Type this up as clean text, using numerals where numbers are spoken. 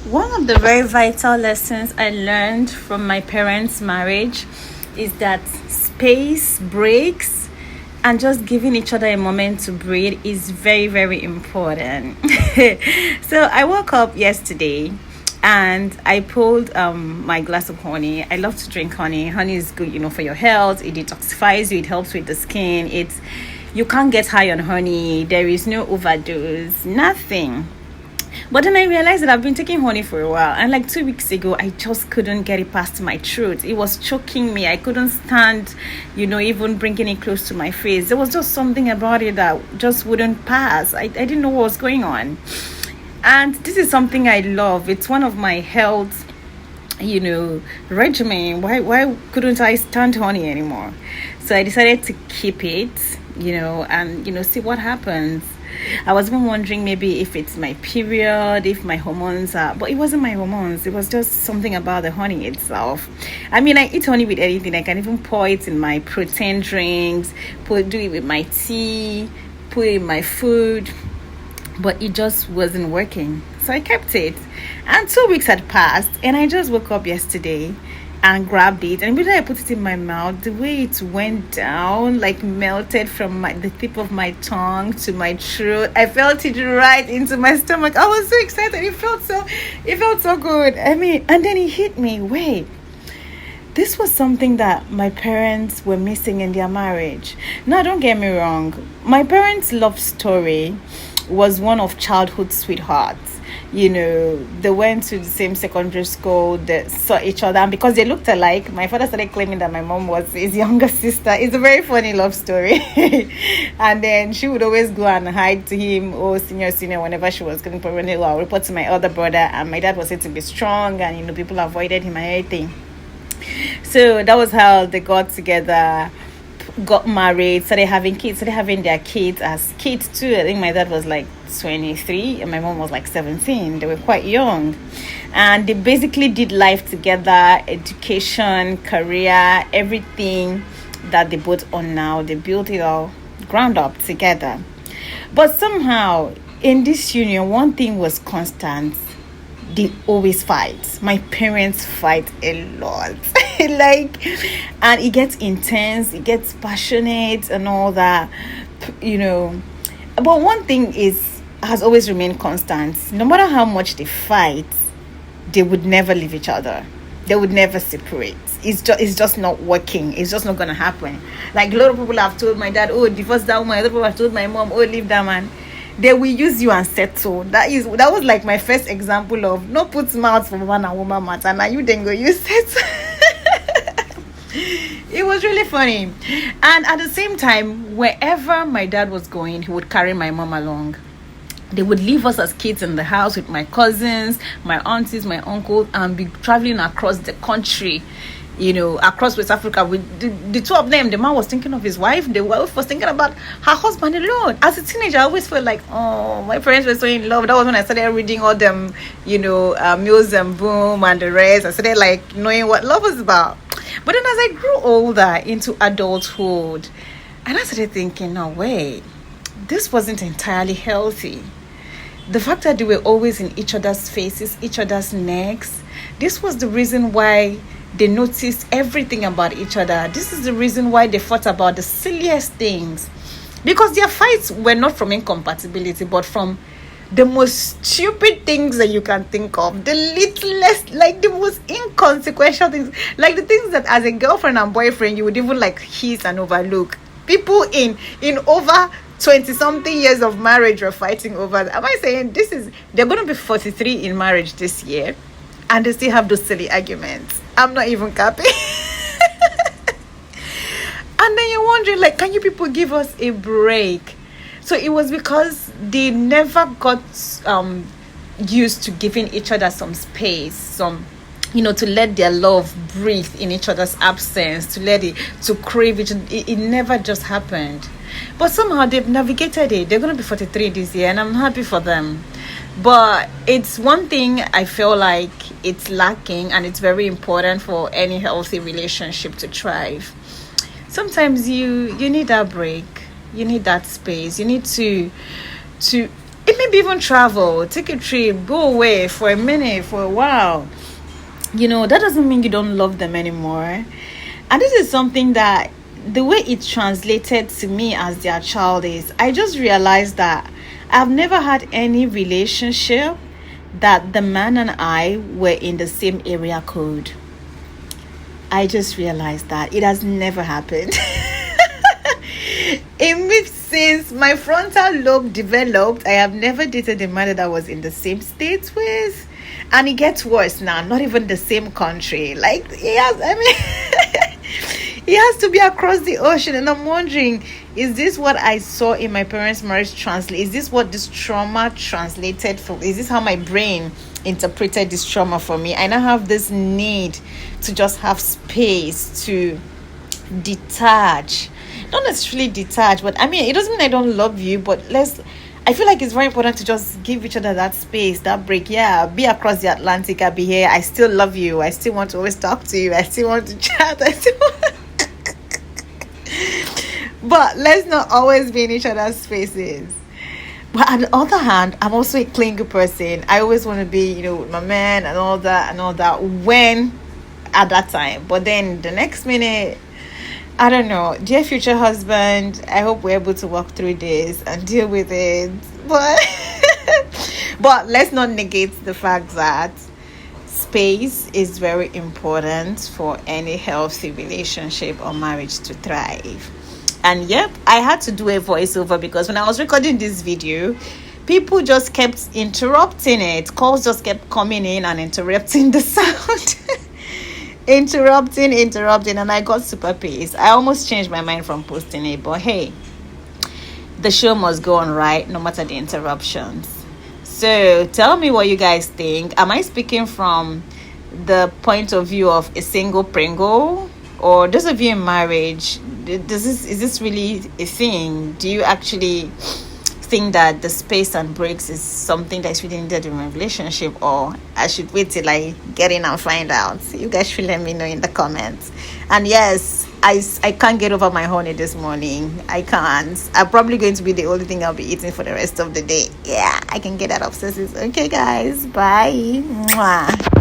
One of the very vital lessons I learned from my parents' marriage is that space, breaks, and just giving each other a moment to breathe is very, very important. So I woke up yesterday and I pulled my glass of honey. I love to drink honey. Honey is good, for your health. It detoxifies you. It helps with the skin. You can't get high on honey. There is no overdose. Nothing. But then I realized that I've been taking honey for a while, and like 2 weeks ago, I just couldn't get it past my throat. It was choking me. I couldn't stand, even bringing it close to my face. There was just something about it that just wouldn't pass. I didn't know what was going on. And this is something I love. It's one of my health, regimen. Why couldn't I stand honey anymore? So I decided to keep it, and see what happens. I was even wondering maybe if it's my period, if my hormones are, but it wasn't my hormones. It was just something about the honey itself. I mean, I eat honey with anything. I can even pour it in my protein drinks, do it with my tea, put it in my food, but it just wasn't working. So I kept it. And 2 weeks had passed, and I just woke up yesterday and grabbed it, and immediately I put it in my mouth. The way it went down, like melted from the tip of my tongue to my throat. I felt it right into my stomach. I was so excited. It felt so good. I mean, and then it hit me. Wait, this was something that my parents were missing in their marriage. Now, don't get me wrong. My parents' love story was one of childhood sweethearts. They went to the same secondary school, they saw each other, and because they looked alike, my father started claiming that my mom was his younger sister. It's a very funny love story. And then she would always go and hide to him, senior, whenever she was getting pregnant. I'll report to my other brother, and my dad was said to be strong, and people avoided him and everything. So that was how they got together, got married, started having their kids as kids too. I think my dad was like 23 and my mom was like 17. They were quite young, and they basically did life together, education, career, everything that they both own now. They built it all ground up together. But somehow in this union, one thing was constant: they always fight. My parents fight a lot. And it gets intense, it gets passionate and all that, But one thing has always remained constant. No matter how much they fight, they would never leave each other. They would never separate. It's just not working. It's just not gonna happen. Like, a lot of people have told my dad, oh, divorce that woman. Other people have told my mom, oh, leave that man. They will use you and settle. That was like my first example of no put mouth for man and woman matter. Now you then go use settle. It was really funny. And at the same time, wherever my dad was going, he would carry my mom along. They would leave us as kids in the house with my cousins, my aunties, my uncles, and be traveling across the country, across West Africa with the two of them. The man was thinking of his wife. The wife was thinking about her husband alone. As a teenager, I always felt like, oh, my parents were so in love. That was when I started reading all them, Mills and Boom and the rest. I started like knowing what love was about. But then as I grew older into adulthood, and I started thinking, no way, this wasn't entirely healthy. The fact that they were always in each other's faces, each other's necks, this was the reason why they noticed everything about each other. This is the reason why they fought about the silliest things. Because their fights were not from incompatibility, but from the most stupid things that you can think of. The littlest, like the most inconsequential things. Like the things that as a girlfriend and boyfriend, you would even like hiss and overlook. People in over 20-something years of marriage were fighting over. Am I saying they're going to be 43 in marriage this year, and they still have those silly arguments? I'm not even capping. And then you're wondering, like, can you people give us a break? So it was because they never got used to giving each other some space, to let their love breathe in each other's absence, to crave it. It never just happened. But somehow they've navigated it. They're going to be 43 this year, and I'm happy for them. But it's one thing I feel like it's lacking, and it's very important for any healthy relationship to thrive. Sometimes you need that break. You need that space. You need to It may be even travel, take a trip, go away for a minute, for a while. That doesn't mean you don't love them anymore. And this is something that the way it translated to me as their child is, I just realized that I've never had any relationship that the man and I were in the same area code. I just realized that it has never happened. Since my frontal lobe developed, I have never dated a man that I was in the same state with. And it gets worse now, not even the same country. Like, he has to be across the ocean. And I'm wondering, is this what I saw in my parents' marriage translate? Is this what this trauma translated for? Is this how my brain interpreted this trauma for me? I now have this need to just have space to detach. Not necessarily detach, but it doesn't mean I don't love you, but I feel like it's very important to just give each other that space, that break. Yeah, be across the Atlantic, I'll be here. I still love you. I still want to always talk to you. I still want to chat. But let's not always be in each other's spaces. But on the other hand, I'm also a clingy person. I always want to be, with my man and all that when at that time. But then the next minute, I don't know. Dear future husband, I hope we're able to walk through this and deal with it. But let's not negate the fact that space is very important for any healthy relationship or marriage to thrive. And yep, I had to do a voiceover because when I was recording this video, people just kept interrupting it. Calls just kept coming in and interrupting the sound. interrupting, and I got super pissed. I almost changed my mind from posting it, but hey, the show must go on, right? No matter the interruptions. So tell me what you guys think. Am I speaking from the point of view of a single Pringle, or those of you in marriage? Is this really a thing? Do you actually think that the space and breaks is something that's really needed in a relationship, or I should wait till I get in and find out? You guys should let me know in the comments. And yes, I can't get over my honey this morning. I can't. I'm probably going to be the only thing I'll be eating for the rest of the day. Yeah, I can get that obsessive. Okay guys, bye. Mwah.